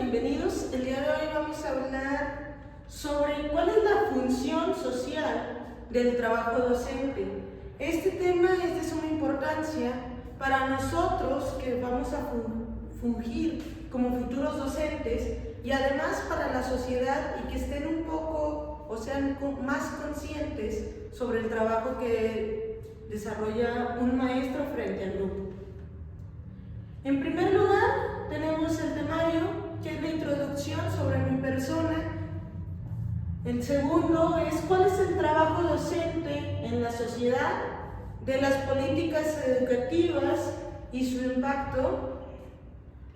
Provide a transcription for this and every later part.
bienvenidos. El día de hoy vamos a hablar sobre cuál es la función social del trabajo docente. Este tema es de suma importancia para nosotros que vamos a fungir como futuros docentes y además para la sociedad y que estén un poco o sean más conscientes sobre el trabajo que desarrolla un maestro frente al grupo. En primer lugar, tenemos el temario, que es la introducción sobre mi persona. El segundo es cuál es el trabajo docente en la sociedad, de las políticas educativas y su impacto,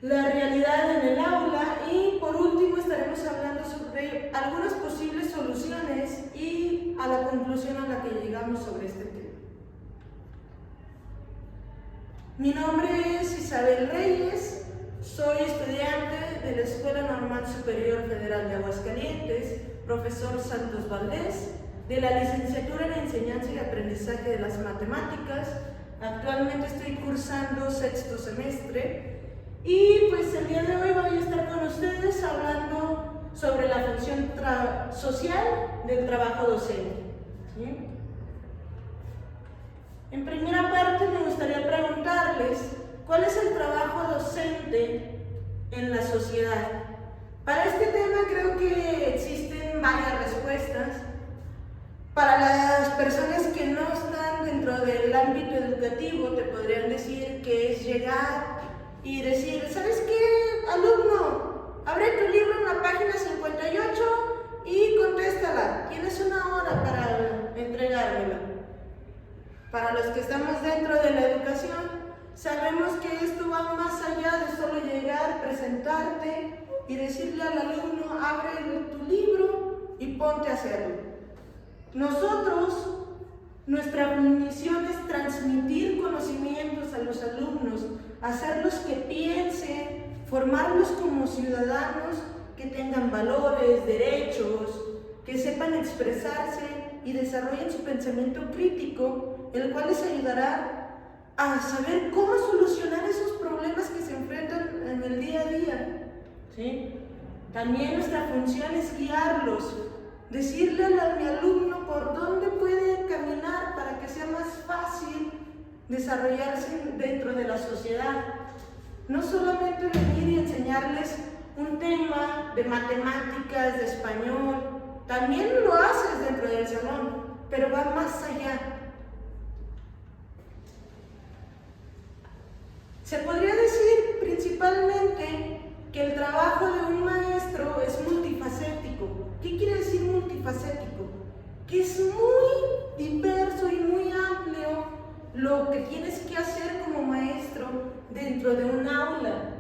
la realidad en el aula y por último estaremos hablando sobre algunas posibles soluciones y a la conclusión a la que llegamos sobre este tema. Mi nombre es Isabel Reyes, soy estudiante de la Escuela Normal Superior Federal de Aguascalientes, profesor Santos Valdés, de la licenciatura en Enseñanza y Aprendizaje de las Matemáticas. Actualmente estoy cursando sexto semestre y pues el día de hoy voy a estar con ustedes hablando sobre la función social del trabajo docente. ¿Sí? En primera parte me gustaría preguntarles cuál es el trabajo docente en la sociedad. Para este tema creo que existen varias respuestas. Para las personas que no están dentro del ámbito educativo te podrían decir que es llegar y decir, ¿sabes qué, alumno? Abre tu libro en la página 58 y contéstala. Tienes una hora para entregármela. Para los que estamos dentro de la educación, sabemos que esto va más allá de solo llegar, presentarte y decirle al alumno, abre tu libro y ponte a hacerlo. Nosotros, nuestra misión es transmitir conocimientos a los alumnos, hacerlos que piensen, formarlos como ciudadanos que tengan valores, derechos, que sepan expresarse y desarrollen su pensamiento crítico, el cual les ayudará a saber cómo solucionar esos problemas que se enfrentan en el día a día. ¿Sí? También nuestra función es guiarlos, decirle a mi alumno por dónde puede caminar para que sea más fácil desarrollarse dentro de la sociedad. No solamente venir y enseñarles un tema de matemáticas, de español, también lo haces dentro del salón, pero va más allá. Se podría decir principalmente que el trabajo de un maestro es multifacético. ¿Qué quiere decir multifacético? Que es muy diverso y muy amplio lo que tienes que hacer como maestro dentro de un aula.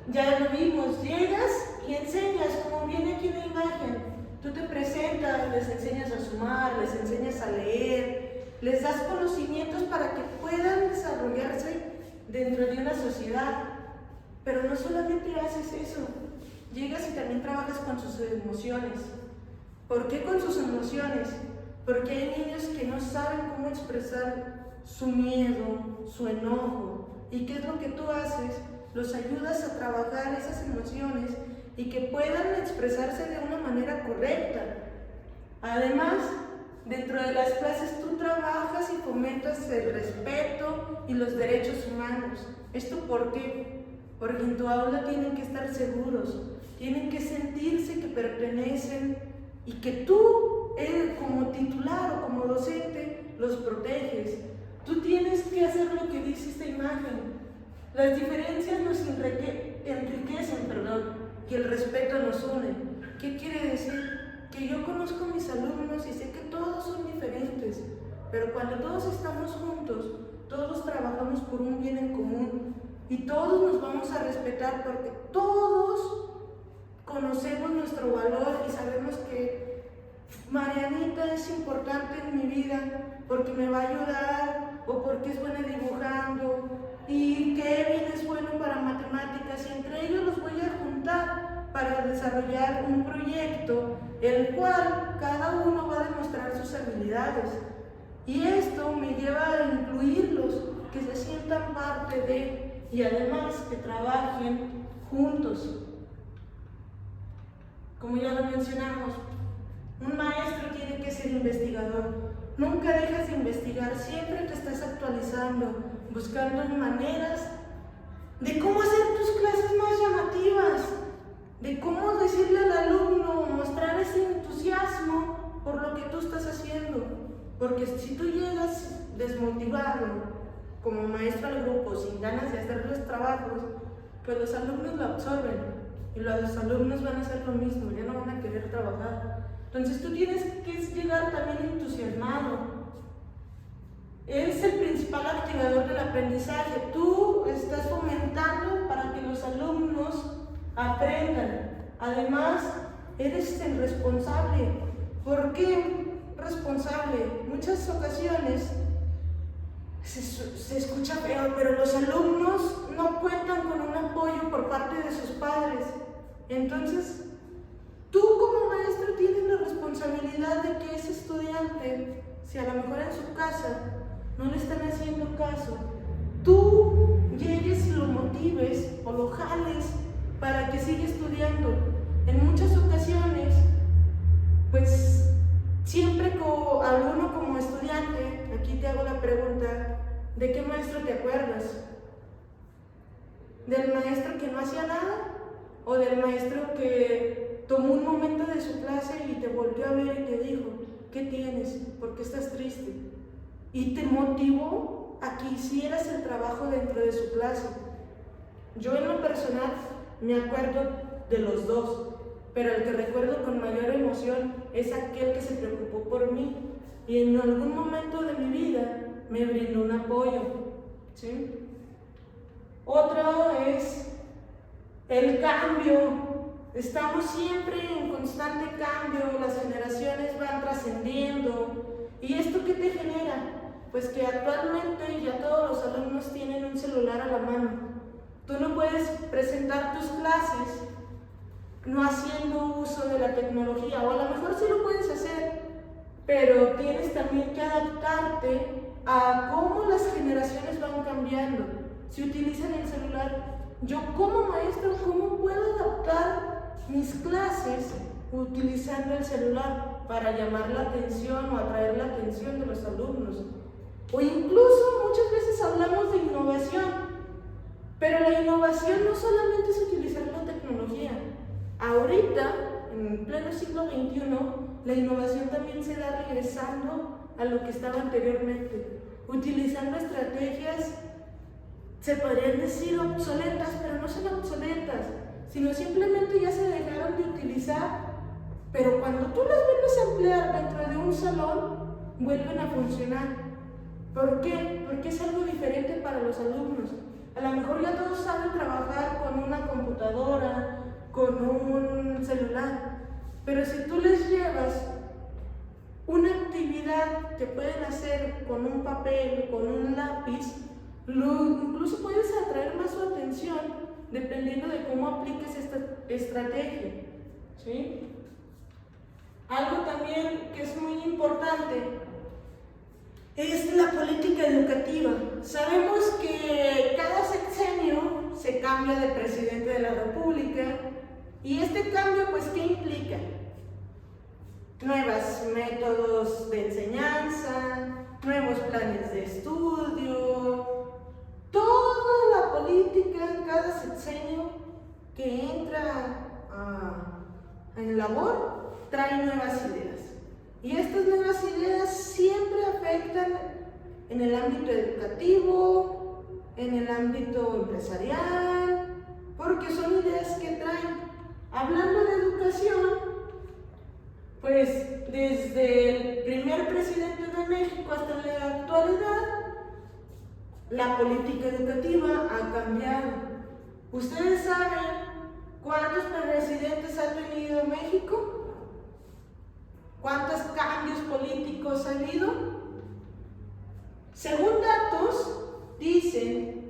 Ya lo vimos, llegas y enseñas, como viene aquí en la imagen. Tú te presentas, les enseñas a sumar, les enseñas a leer, les das conocimientos para que puedan desarrollarse dentro de una sociedad. Pero no solamente haces eso, llegas y también trabajas con sus emociones. ¿Por qué con sus emociones? Porque hay niños que no saben cómo expresar su miedo, su enojo. ¿Y qué es lo que tú haces? Los ayudas a trabajar esas emociones y que puedan expresarse de una manera correcta. Además, dentro de las clases tú trabajas y fomentas el respeto y los derechos humanos. ¿Esto por qué? Porque en tu aula tienen que estar seguros, tienen que sentirse que pertenecen y que tú, como titular o como docente, los proteges. Tú tienes que hacer lo que dice esta imagen. Las diferencias nos enriquecen, y el respeto nos une. ¿Qué quiere decir? Que yo conozco a mis alumnos y sé que todos son diferentes, pero cuando todos estamos juntos, todos trabajamos por un bien en común y todos nos vamos a respetar porque todos conocemos nuestro valor y sabemos que Marianita es importante en mi vida porque me va a ayudar o porque es buena dibujando y Kevin es bueno para matemáticas y entre ellos los voy a juntar para desarrollar un proyecto el cual cada uno va a demostrar sus habilidades y esto me lleva a incluirlos que se sientan parte de, y además que trabajen juntos. Como ya lo mencionamos, un maestro tiene que ser investigador. Nunca dejas de investigar, siempre te estás actualizando, buscando maneras de cómo hacer tus clases más llamativas, de cómo decirle al alumno, mostrar ese entusiasmo por lo que tú estás haciendo. Porque si tú llegas desmotivado como maestro al grupo, sin ganas de hacer los trabajos, pues los alumnos lo absorben y los alumnos van a hacer lo mismo, ya no van a querer trabajar. Entonces tú tienes que llegar también entusiasmado. Es el principal activador del aprendizaje. Tú estás fomentando para que los alumnos aprendan. Además, eres el responsable. ¿Por qué responsable? Muchas ocasiones se escucha feo, pero los alumnos no cuentan con un apoyo por parte de sus padres. Entonces, tú como maestro tienes la responsabilidad de que ese estudiante, si a lo mejor en su casa no le están haciendo caso, tú llegues y lo motives o lo jales para que siga estudiando. En muchas ocasiones, pues siempre alguno como estudiante, aquí te hago la pregunta, ¿de qué maestro te acuerdas? ¿Del maestro que no hacía nada? ¿O del maestro que tomó un momento de su clase y te volvió a ver y te dijo, ¿qué tienes? ¿Por qué estás triste? Y te motivó a que hicieras el trabajo dentro de su clase. Yo en lo personal me acuerdo de los dos, pero el que recuerdo con mayor emoción es aquel que se preocupó por mí y en algún momento de mi vida me brindó un apoyo, ¿sí? Otro es el cambio. Estamos siempre en constante cambio, las generaciones van trascendiendo. ¿Y esto qué te genera? Pues que actualmente ya todos los alumnos tienen un celular a la mano. Tú no puedes presentar tus clases no haciendo uso de la tecnología, o a lo mejor sí lo puedes hacer, pero tienes también que adaptarte a cómo las generaciones van cambiando. Si utilizan el celular, yo como maestro, ¿cómo puedo adaptar mis clases utilizando el celular para llamar la atención o atraer la atención de los alumnos? O incluso muchas veces hablamos de innovación, pero la innovación no solamente es utilizar la tecnología. Ahorita, en pleno siglo XXI, la innovación también se da regresando a lo que estaba anteriormente, utilizando estrategias, se podrían decir obsoletas, pero no son obsoletas, sino simplemente ya se dejaron de utilizar, pero cuando tú las vuelves a emplear dentro de un salón, vuelven a funcionar. ¿Por qué? Porque es algo diferente para los alumnos. A lo mejor ya todos saben trabajar con una computadora, con un celular, pero si tú les llevas una actividad que pueden hacer con un papel, con un lápiz, incluso puedes atraer más su atención dependiendo de cómo apliques esta estrategia, ¿sí? Algo también que es muy importante es la política educativa. Sabemos que cada sexenio se cambia de presidente de la República y este cambio, pues, ¿qué implica? Nuevos métodos de enseñanza, nuevos planes de estudio, toda la política en cada sexenio que entra en labor trae nuevas ideas. Y estas nuevas ideas siempre afectan en el ámbito educativo, en el ámbito empresarial, porque son ideas que traen. Hablando de educación, pues desde el primer presidente de México hasta la actualidad, la política educativa ha cambiado. ¿Ustedes saben cuántos presidentes ha tenido México? ¿Cuántos cambios políticos ha habido? Según datos, dicen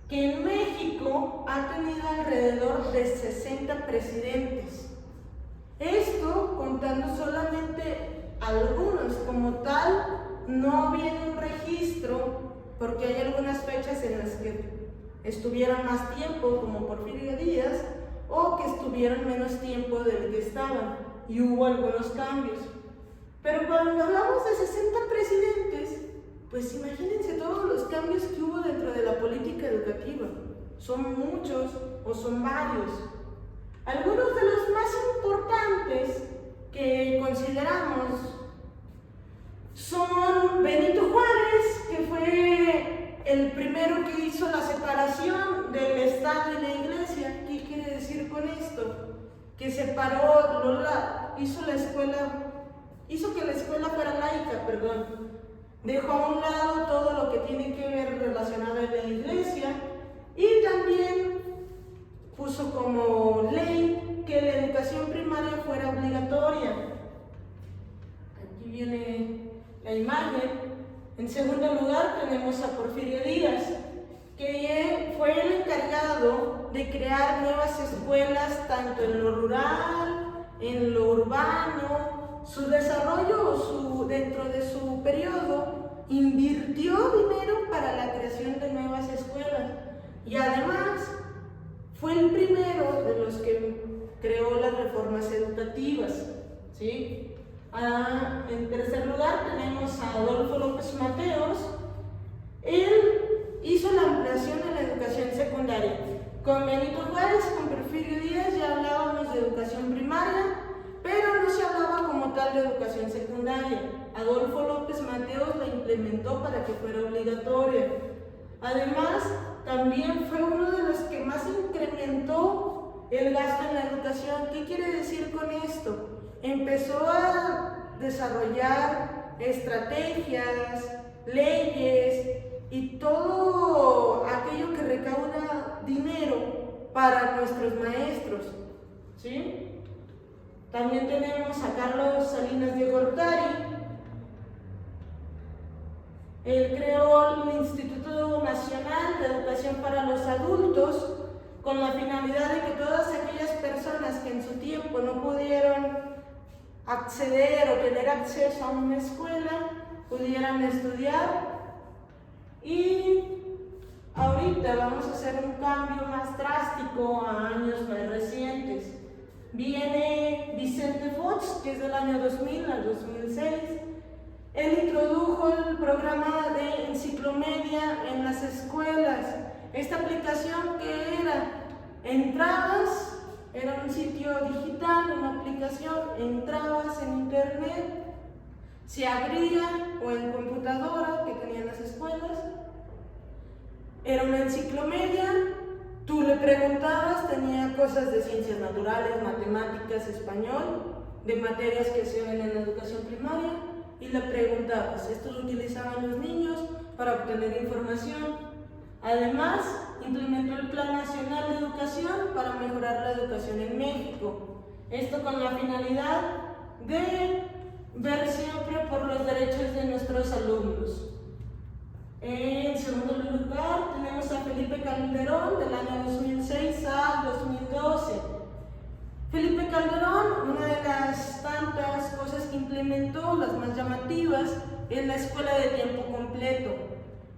que en México ha tenido alrededor de 60 presidentes. Esto contando solamente algunos, como tal, no viene un registro porque hay algunas fechas en las que estuvieron más tiempo, como Porfirio Díaz, o que estuvieron menos tiempo del que estaban, y hubo algunos cambios. Pero cuando hablamos de 60 presidentes, pues imagínense todos los cambios que hubo dentro de la política educativa. Son muchos o son varios. Algunos de los más importantes que consideramos son Benito Juárez, que fue el primero que hizo la separación del Estado y la Iglesia. ¿Qué quiere decir con esto? Que separó, hizo que la escuela fuera laica, Dejó a un lado todo lo que tiene que ver relacionado a la Iglesia, y también puso como ley que la educación primaria fuera obligatoria. Aquí viene la imagen. En segundo lugar tenemos a Porfirio Díaz, que fue el encargado de crear nuevas escuelas tanto en lo rural, en lo urbano. Su desarrollo dentro de su periodo invirtió dinero para la creación de nuevas escuelas, y además fue el primero de los que creó las reformas educativas, ¿sí? En tercer lugar tenemos a Adolfo López Mateos. Él hizo la ampliación de la educación secundaria. Con Benito Juárez, con Porfirio Díaz ya hablábamos de educación primaria, pero no se hablaba como tal de educación secundaria. Adolfo López Mateos la implementó para que fuera obligatoria. Además, también fue uno de los que más incrementó el gasto en la educación. ¿Qué quiere decir con esto? Empezó a desarrollar estrategias, leyes y todo aquello que recauda dinero para nuestros maestros, ¿sí? También tenemos a Carlos Salinas de Gortari. Él creó el Instituto Nacional de Educación para los Adultos con la finalidad de que todas aquellas personas que en su tiempo no pudieron acceder o tener acceso a una escuela pudieran estudiar. Y ahorita vamos a hacer un cambio más drástico a años más recientes. Viene Vicente Fox, que es del año 2000 al 2006. Él introdujo el programa de enciclomedia en las escuelas. Esta aplicación que entrabas, era un sitio digital, una aplicación, entrabas en internet, se abría o en computadora que tenían las escuelas, era una enciclomedia, tú le preguntabas, tenía cosas de ciencias naturales, matemáticas, español, de materias que se ven en la educación primaria, y le preguntabas. Esto lo utilizaban los niños para obtener información. Además, implementó el Plan Nacional de Educación para mejorar la educación en México. Esto con la finalidad de ver siempre por los derechos de nuestros alumnos. En segundo lugar, tenemos a Felipe Calderón, del año 2006 al 2012. Felipe Calderón, una de las tantas cosas que implementó, las más llamativas, es la escuela de tiempo completo.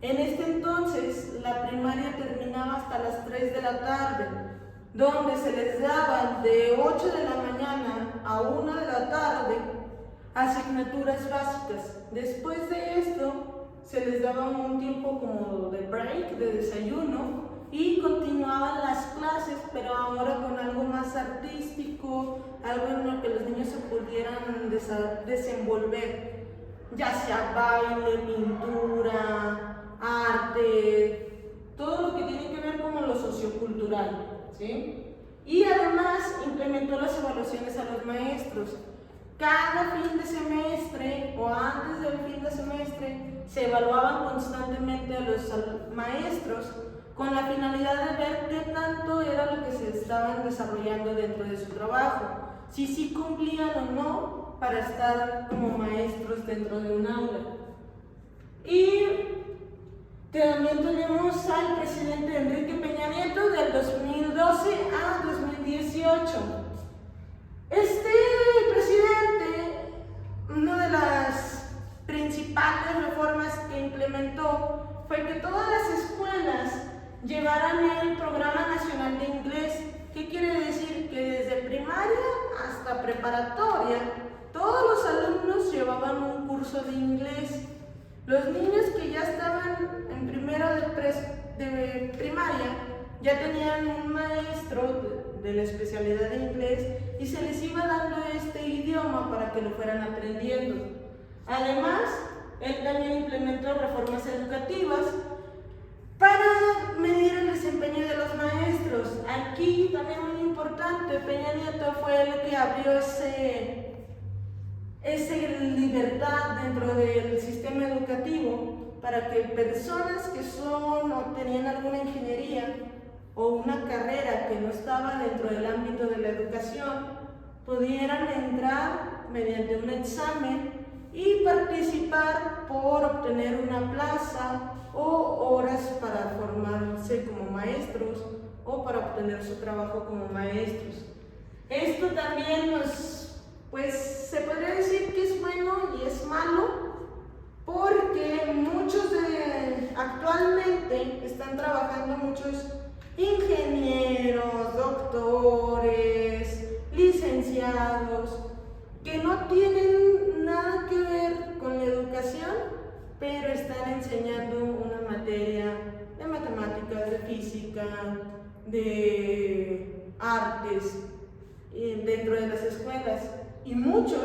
En este entonces, la primaria terminaba hasta las 3 de la tarde, donde se les daban de 8 de la mañana a 1 de la tarde asignaturas básicas. Después de esto, se les daba un tiempo como de break, de desayuno, y continuaban las clases, pero ahora con algo más artístico, algo en lo que los niños se pudieran desenvolver, ya sea baile, pintura, arte, todo lo que tiene que ver con lo sociocultural, ¿sí? Y además implementó las evaluaciones a los maestros. Cada fin de semestre o antes del fin de semestre se evaluaban constantemente a los maestros con la finalidad de ver qué tanto era lo que se estaban desarrollando dentro de su trabajo, si sí cumplían o no para estar como maestros dentro de un aula. Y también tenemos al presidente Enrique Peña Nieto del 2012 a 2018. Este presidente, una de las principales reformas que implementó fue que todas las escuelas llevaran el Programa Nacional de Inglés. ¿Qué quiere decir? Que desde primaria hasta preparatoria, todos los alumnos llevaban un curso de inglés. Los niños que ya estaban en primero de primaria ya tenían un maestro de la especialidad de inglés y se les iba dando este idioma para que lo fueran aprendiendo. Además, él también implementó reformas educativas para medir el desempeño de los maestros. Aquí también muy importante, Peña Nieto fue el que abrió esa libertad dentro del sistema educativo para que personas que o tenían alguna ingeniería o una carrera que no estaba dentro del ámbito de la educación pudieran entrar mediante un examen y participar por obtener una plaza o horas para formarse como maestros o para obtener su trabajo como maestros. Esto también pues se podría decir que es bueno y es malo, porque actualmente están trabajando muchos ingenieros, doctores, licenciados, que no tienen nada que ver con la educación, pero están enseñando una materia de matemáticas, de física, de artes dentro de las escuelas, y muchos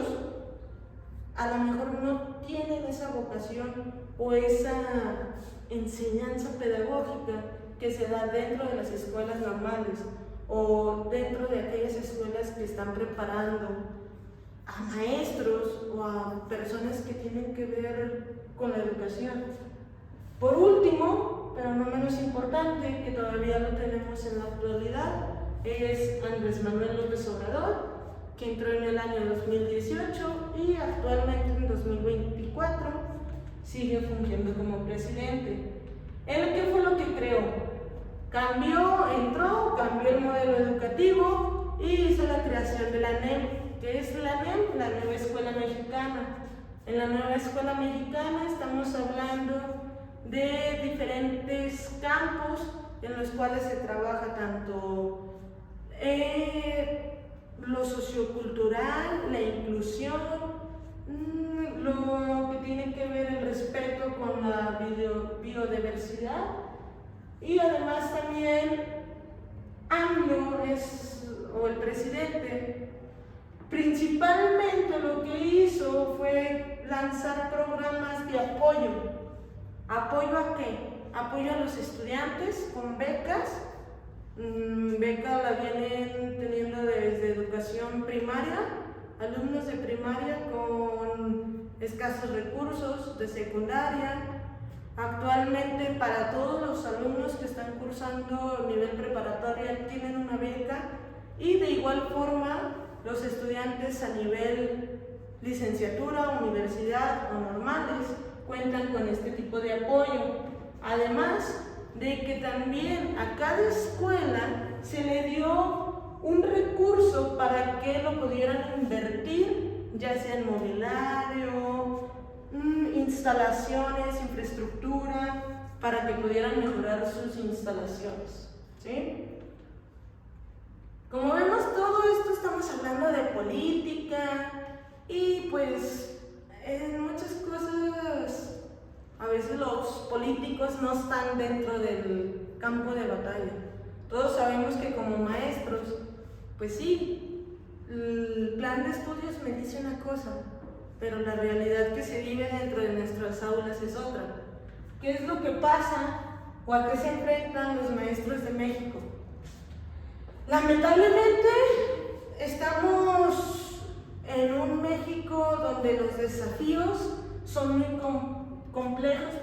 a lo mejor no tienen esa vocación o esa enseñanza pedagógica que se da dentro de las escuelas normales o dentro de aquellas escuelas que están preparando a maestros o a personas que tienen que ver con la educación. Por último, pero no menos importante, que todavía lo tenemos en la actualidad, es Andrés Manuel López Obrador, que entró en el año 2018 y actualmente en 2024 sigue fungiendo como presidente. ¿Él qué fue lo que creó? Cambió el modelo educativo y hizo la creación de la NEM. ¿Qué es la NEM? La Nueva Escuela Mexicana. En la Nueva Escuela Mexicana estamos hablando de diferentes campos en los cuales se trabaja tanto lo sociocultural, la inclusión, lo que tiene que ver el respeto con la biodiversidad, y además también AMLO o el presidente principalmente lo que hizo fue lanzar programas de apoyo. ¿Apoyo a qué? Apoyo a los estudiantes con becas. Beca la vienen teniendo desde educación primaria, alumnos de primaria con escasos recursos, de secundaria. Actualmente para todos los alumnos que están cursando nivel preparatoria tienen una beca, y de igual forma los estudiantes a nivel licenciatura, universidad o normales cuentan con este tipo de apoyo. Además de que también a cada escuela se le dio un recurso para que lo pudieran invertir, ya sea en mobiliario, instalaciones, infraestructura, para que pudieran mejorar sus instalaciones, ¿sí? Como vemos, todo esto estamos hablando de política, y pues en muchas cosas a veces los políticos no están dentro del campo de batalla. Todos sabemos que como maestros, pues sí, el plan de estudios me dice una cosa, pero la realidad que se vive dentro de nuestras aulas es otra. ¿Qué es lo que pasa o a qué se enfrentan los maestros de México? Lamentablemente estamos en un México donde los desafíos son muy complejos,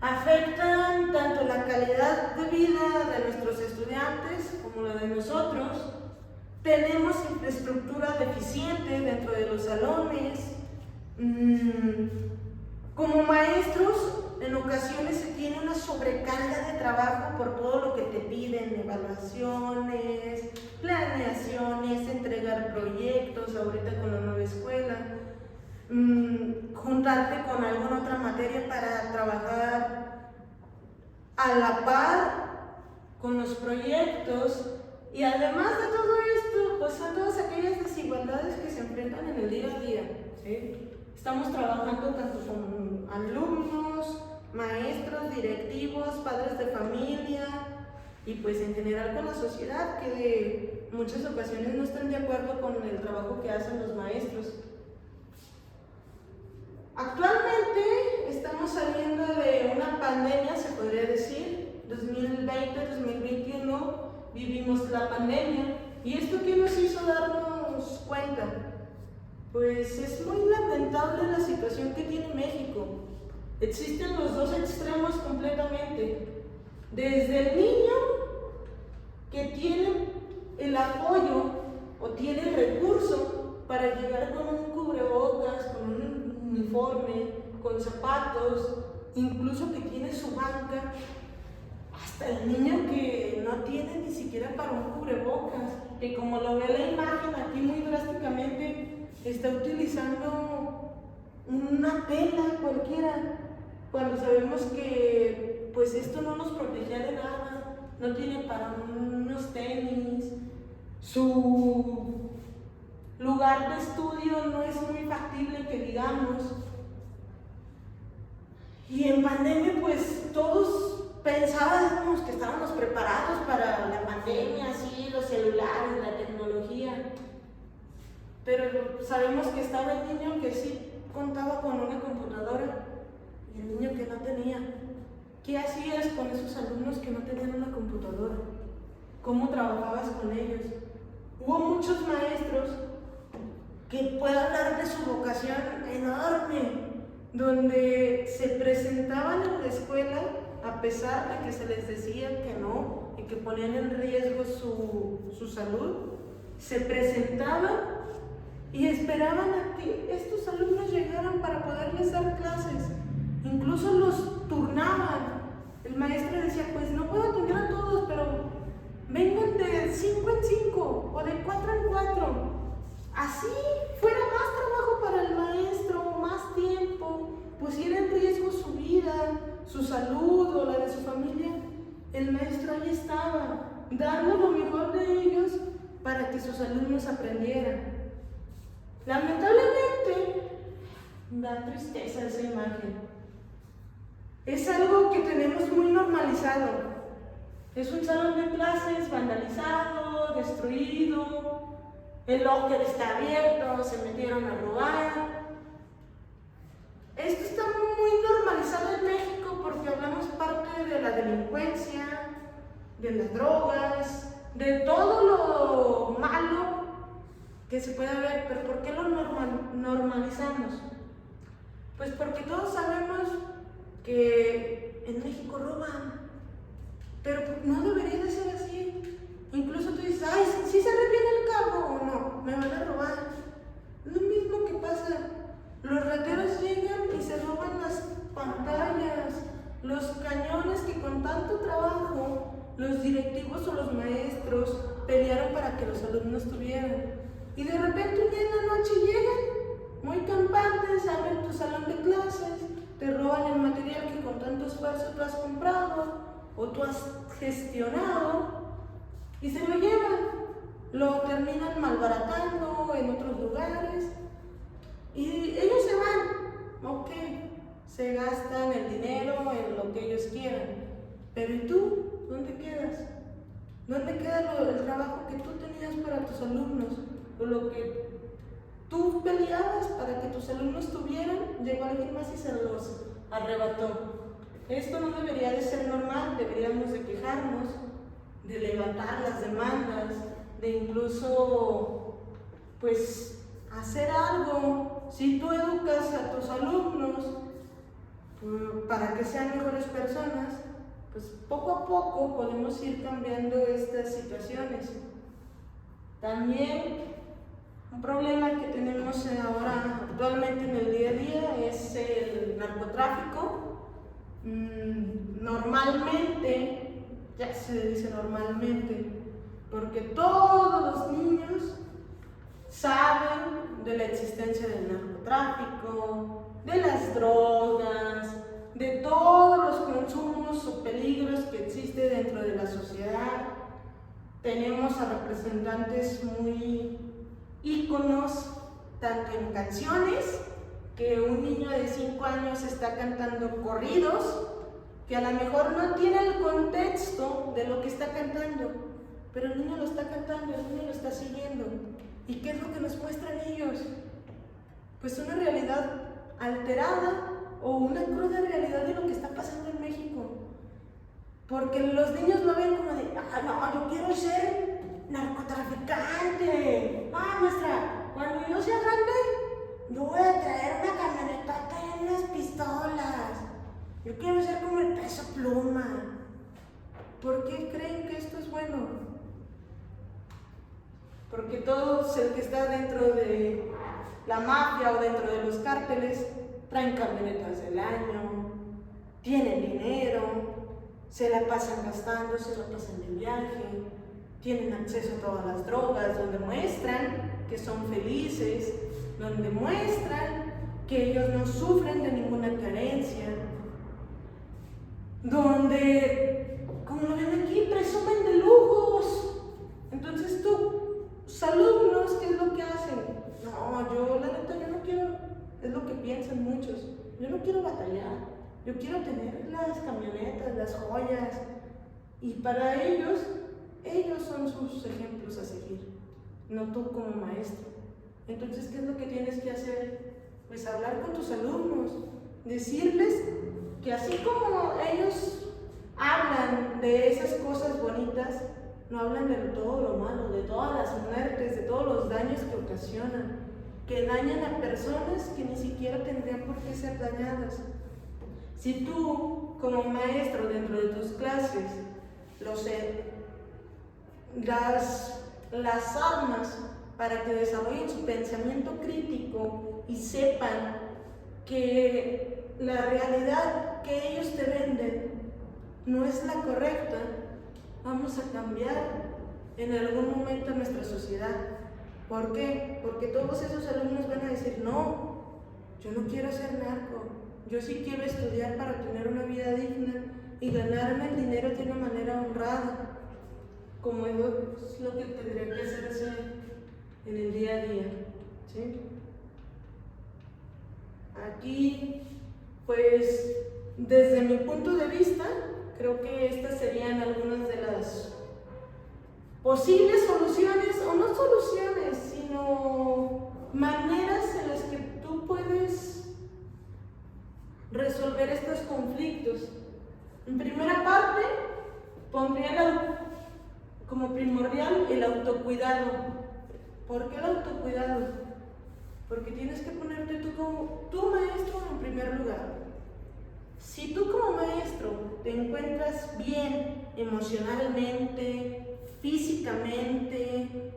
afectan tanto la calidad de vida de nuestros estudiantes como la de nosotros. Tenemos infraestructura deficiente dentro de los salones. Como maestros, en ocasiones se tiene una sobrecarga de trabajo por todo lo que te piden: evaluaciones, planeaciones, entregar proyectos, ahorita con la nueva escuela. juntarte con alguna otra materia para trabajar a la par con los proyectos. Y además de todo esto, pues son todas aquellas desigualdades que se enfrentan en el día a día, ¿sí? Estamos trabajando tanto con alumnos, maestros, directivos, padres de familia y pues en general con la sociedad, que en muchas ocasiones no están de acuerdo con el trabajo que hacen los maestros. Actualmente estamos saliendo de una pandemia, se podría decir, 2020-2021 vivimos la pandemia. ¿Y esto qué nos hizo darnos cuenta? Pues es muy lamentable la situación que tiene México. Existen los dos extremos completamente. Desde el niño que tiene el apoyo o tiene el recurso para llegar con un cubrebocas, con un uniforme, con zapatos, incluso que tiene su banca, hasta el niño que no tiene ni siquiera para un cubrebocas, que como lo ve la imagen aquí muy drásticamente, está utilizando una tela cualquiera, cuando sabemos que pues esto no nos protegía de nada, no tiene para unos tenis, su lugar de estudio no es muy factible que digamos. Y en pandemia pues todos pensábamos que estábamos preparados para la pandemia, así, los celulares, la tecnología. Pero sabemos que estaba el niño que sí contaba con una computadora y el niño que no tenía. ¿Qué hacías con esos alumnos que no tenían una computadora? ¿Cómo trabajabas con ellos? Hubo muchos maestros que puedo hablar de su vocación enorme, donde se presentaban en la escuela a pesar de que se les decía que no y que ponían en riesgo su salud. Se presentaban y esperaban a que estos alumnos llegaran para poderles dar clases. Incluso los turnaban. El maestro decía, pues no puedo atender a todos, pero vengan de 5 en 5 o de 4 en 4. Así fuera más trabajo para el maestro, más tiempo, pusiera en riesgo su vida, su salud o la de su familia. El maestro ahí estaba, dando lo mejor de ellos para que sus alumnos aprendieran. Lamentablemente, da tristeza esa imagen. Es algo que tenemos muy normalizado. Es un salón de clases vandalizado, destruido, el locker está abierto, se metieron a robar. Esto está muy normalizado en México porque hablamos parte de la delincuencia, de las drogas, de todo lo malo que se puede ver. Pero ¿por qué lo normalizamos? Pues porque todos sabemos que en México roban, pero no debería de ser así. Incluso tú dices, ay, ¿sí se retiene el carro o no? Me van a robar. Lo mismo que pasa, los rateros llegan y se roban las pantallas, los cañones que con tanto trabajo los directivos o los maestros pelearon para que los alumnos tuvieran. Y de repente un día en la noche llegan, muy campantes, abren tu salón de clases, te roban el material que con tanto esfuerzo tú has comprado o tú has gestionado y se lo llevan. Lo terminan malbaratando en otros lugares y ellos se van. Ok, se gastan el dinero en lo que ellos quieran, pero ¿y tú? ¿Dónde quedas? ¿Dónde queda el trabajo que tú tenías para tus alumnos? O lo que tú peleabas para que tus alumnos tuvieran, llegó alguien más y se los arrebató. Esto no debería de ser normal, deberíamos de quejarnos, de levantar las demandas, de incluso, pues, hacer algo. Si tú educas a tus alumnos para que sean mejores personas, pues poco a poco podemos ir cambiando estas situaciones. También un problema que tenemos ahora actualmente en el día a día es el narcotráfico. Normalmente, ya se dice normalmente, porque todos los niños saben de la existencia del narcotráfico, de las drogas, de todos los consumos o peligros que existen dentro de la sociedad. Tenemos a representantes muy íconos, tanto en canciones, que un niño de 5 años está cantando corridos, que a lo mejor no tiene el contexto de lo que está cantando, pero el niño lo está cantando, el niño lo está siguiendo. ¿Y qué es lo que nos muestran ellos? Pues una realidad alterada o una cruda realidad de lo que está pasando en México. Porque los niños lo ven como de, no, yo quiero ser narcotraficante. Maestra, cuando yo sea grande, yo voy a traer una camionetota y unas pistolas. Yo quiero ser como el Peso Pluma. ¿Por qué creen que esto es bueno? Porque todos el que está dentro de la mafia o dentro de los cárteles traen camionetas del año, tienen dinero, se la pasan gastando, se la pasan de viaje, tienen acceso a todas las drogas, donde muestran que son felices, donde muestran que ellos no sufren de ninguna carencia, donde, como lo ven aquí, presumen de lujos. Entonces tus alumnos, ¿qué es lo que hacen? No, yo la neta, yo no quiero, es lo que piensan muchos, yo no quiero batallar, yo quiero tener las camionetas, las joyas, y para ellos son sus ejemplos a seguir, no tú como maestro. Entonces, ¿qué es lo que tienes que hacer? Pues hablar con tus alumnos, decirles que así como ellos hablan de esas cosas bonitas, no hablan de todo lo malo, de todas las muertes, de todos los daños que ocasionan, que dañan a personas que ni siquiera tendrían por qué ser dañadas. Si tú, como maestro dentro de tus clases, las armas para que desarrollen su pensamiento crítico y sepan que la realidad que ellos te venden no es la correcta, vamos a cambiar en algún momento nuestra sociedad. ¿Por qué? Porque todos esos alumnos van a decir, no, yo no quiero ser narco, yo sí quiero estudiar para tener una vida digna y ganarme el dinero de una manera honrada, como es lo que tendría que hacerse en el día a día, ¿sí? Aquí, pues, desde mi punto de vista, creo que estas serían algunas de las posibles soluciones, o no soluciones, sino maneras en las que tú puedes resolver estos conflictos. En primera parte, pondría como primordial el autocuidado. ¿Por qué el autocuidado? Porque tienes que ponerte tú como tu maestro en primer lugar. Si tú como maestro te encuentras bien emocionalmente, físicamente,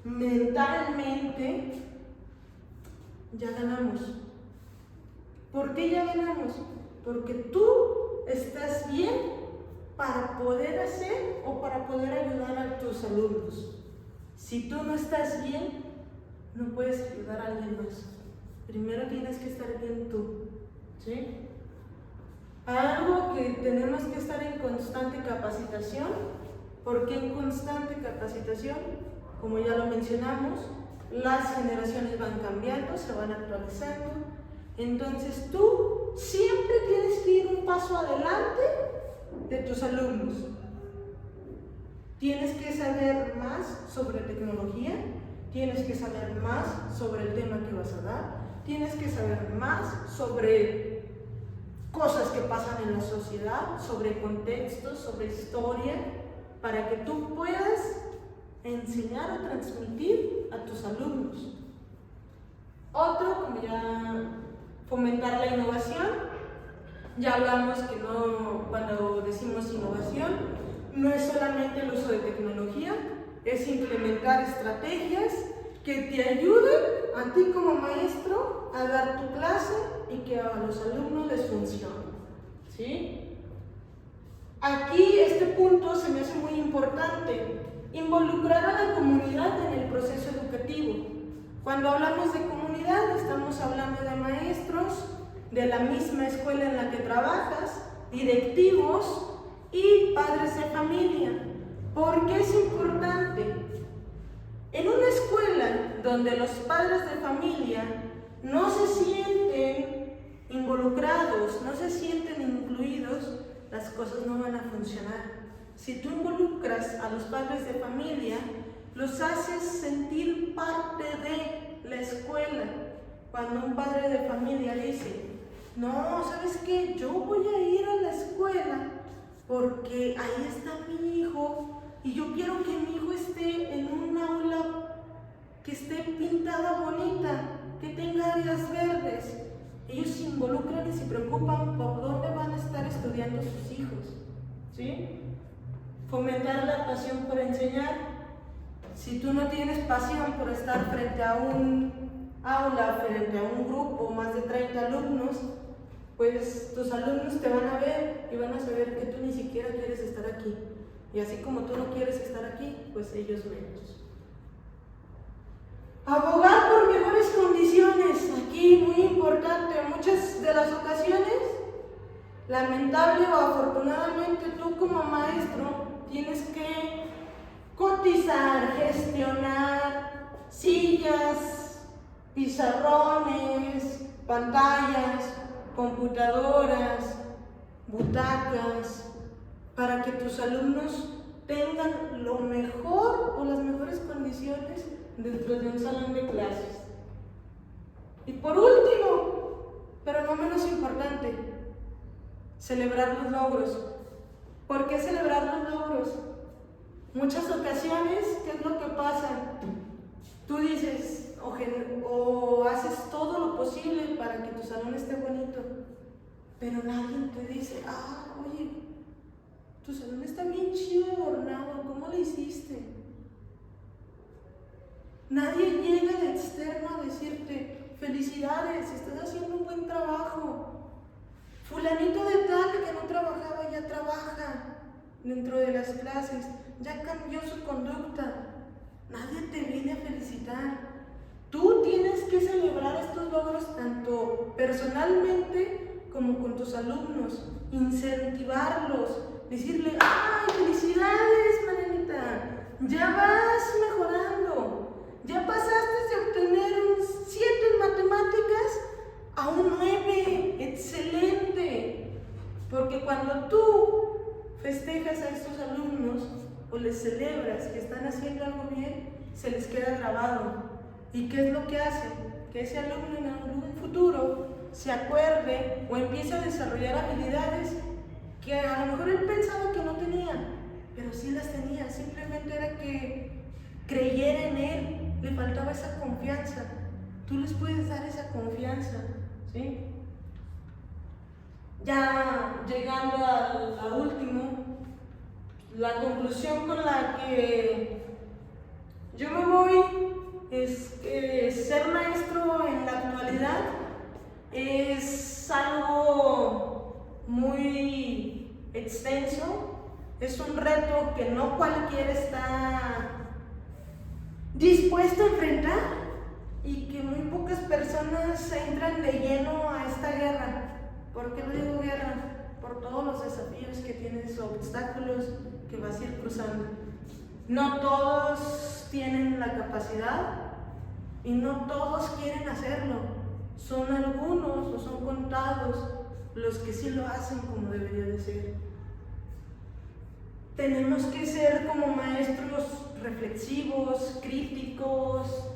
mentalmente, ya ganamos. ¿Por qué ya ganamos? Porque tú estás bien para poder hacer o para poder ayudar a tus alumnos. Si tú no estás bien, no puedes ayudar a alguien más. Primero tienes que estar bien tú, ¿sí? Algo que tenemos que estar en constante capacitación. ¿Por qué en constante capacitación? Como ya lo mencionamos, las generaciones van cambiando, se van actualizando. Entonces tú siempre tienes que ir un paso adelante de tus alumnos. Tienes que saber más sobre tecnología, tienes que saber más sobre el tema que vas a dar, tienes que saber más sobre cosas que pasan en la sociedad, sobre contextos, sobre historia, para que tú puedas enseñar o transmitir a tus alumnos. Otro, como ya fomentar la innovación. Ya hablamos que no, cuando decimos innovación, no es solamente el uso de tecnología, es implementar estrategias que te ayuden a ti como maestro a dar tu clase y que a los alumnos les funcione, ¿sí? Aquí este punto se me hace muy importante, involucrar a la comunidad en el proceso educativo. Cuando hablamos de comunidad, estamos hablando de maestros, de la misma escuela en la que trabajas, directivos y padres de familia. ¿Por qué es importante? En una escuela donde los padres de familia no se sienten involucrados, no se sienten incluidos, las cosas no van a funcionar. Si tú involucras a los padres de familia, los haces sentir parte de la escuela. Cuando un padre de familia dice, no, ¿sabes qué? Yo voy a ir a la escuela porque ahí está mi hijo y yo quiero que mi hijo esté en un aula que esté pintada bonita, que tenga áreas verdes. Ellos se involucran y se preocupan por dónde van a estar estudiando sus hijos, ¿sí? Fomentar la pasión por enseñar. Si tú no tienes pasión por estar frente a un aula, frente a un grupo, más de 30 alumnos, pues tus alumnos te van a ver y van a saber que tú ni siquiera quieres estar aquí. Y así como tú no quieres estar aquí, pues ellos menos. Abogar por mejores condiciones, aquí muy importante. En muchas de las ocasiones, lamentable o afortunadamente, tú como maestro tienes que cotizar, gestionar sillas, pizarrones, pantallas, computadoras, butacas, para que tus alumnos tengan lo mejor o las mejores condiciones dentro de un salón de clases. Y por último, pero no menos importante, celebrar los logros. ¿Por qué celebrar los logros? Muchas ocasiones, ¿qué es lo que pasa? Tú dices o haces todo lo posible para que tu salón esté bonito, pero nadie te dice, oye, tu salón está bien chido adornado, ¿cómo lo hiciste? Nadie llega de externo a decirte, felicidades, estás haciendo un buen trabajo. Fulanito de tal que no trabajaba ya trabaja dentro de las clases, ya cambió su conducta. Nadie te viene a felicitar. Tú tienes que celebrar estos logros tanto personalmente como con tus alumnos, incentivarlos, decirle, ¡ay, felicidades, Marianita! Ya vas mejorando, ya pasaste de obtener un 7 en matemáticas a un 9, excelente. Porque cuando tú festejas a estos alumnos o les celebras que están haciendo algo bien, se les queda grabado. ¿Y qué es lo que hace? Que ese alumno en algún futuro se acuerde o empiece a desarrollar habilidades que a lo mejor él pensaba que no tenía, pero sí las tenía. Simplemente era que creyera en él, le faltaba esa confianza. Tú les puedes dar esa confianza, ¿sí? Ya llegando a último, la conclusión con la que yo me voy es que ser maestro en la actualidad es algo muy extenso, es un reto que no cualquiera está dispuesto a enfrentar y que muy pocas personas entran de lleno a esta guerra. ¿Por qué lo digo guerra? Por todos los desafíos que tienes, obstáculos que vas a ir cruzando. No todos tienen la capacidad y no todos quieren hacerlo. Son algunos o son contados los que sí lo hacen como debería de ser. Tenemos que ser como maestros reflexivos, críticos,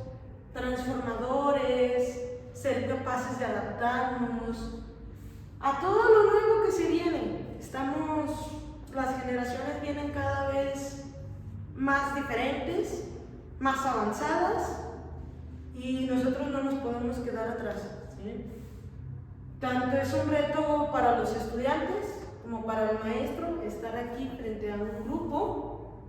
transformadores, ser capaces de adaptarnos a todo lo nuevo que se viene. Las generaciones vienen cada vez más diferentes, más avanzadas, y nosotros no nos podemos quedar atrás, ¿sí? Tanto es un reto para los estudiantes como para el maestro estar aquí frente a un grupo,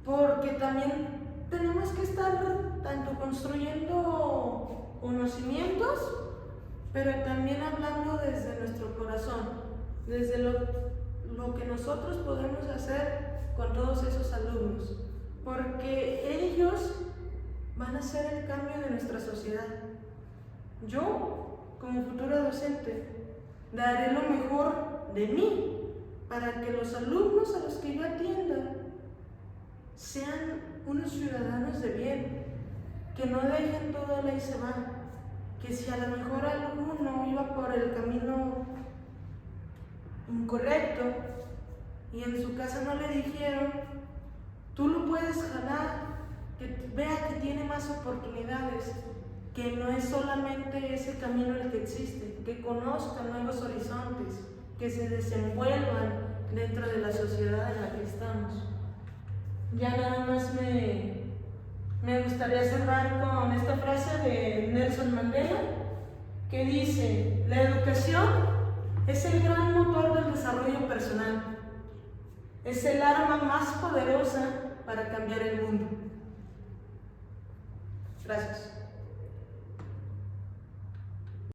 porque también tenemos que estar tanto construyendo conocimientos, pero también hablando desde nuestro corazón, desde lo que nosotros podemos hacer con todos esos alumnos, porque ellos van a ser el cambio de nuestra sociedad. Yo, como futura docente, daré lo mejor de mí para que los alumnos a los que yo atienda sean unos ciudadanos de bien, que no dejen todo ahí se va, que si a lo mejor alguno iba por el camino incorrecto y en su casa no le dijeron, tú lo puedes jalar, que vea que tiene más oportunidades, que no es solamente ese camino el que existe, que conozcan nuevos horizontes, que se desenvuelvan dentro de la sociedad en la que estamos. Ya nada más me gustaría cerrar con esta frase de Nelson Mandela, que dice: la educación es el gran motor del desarrollo personal, es el arma más poderosa para cambiar el mundo. Gracias.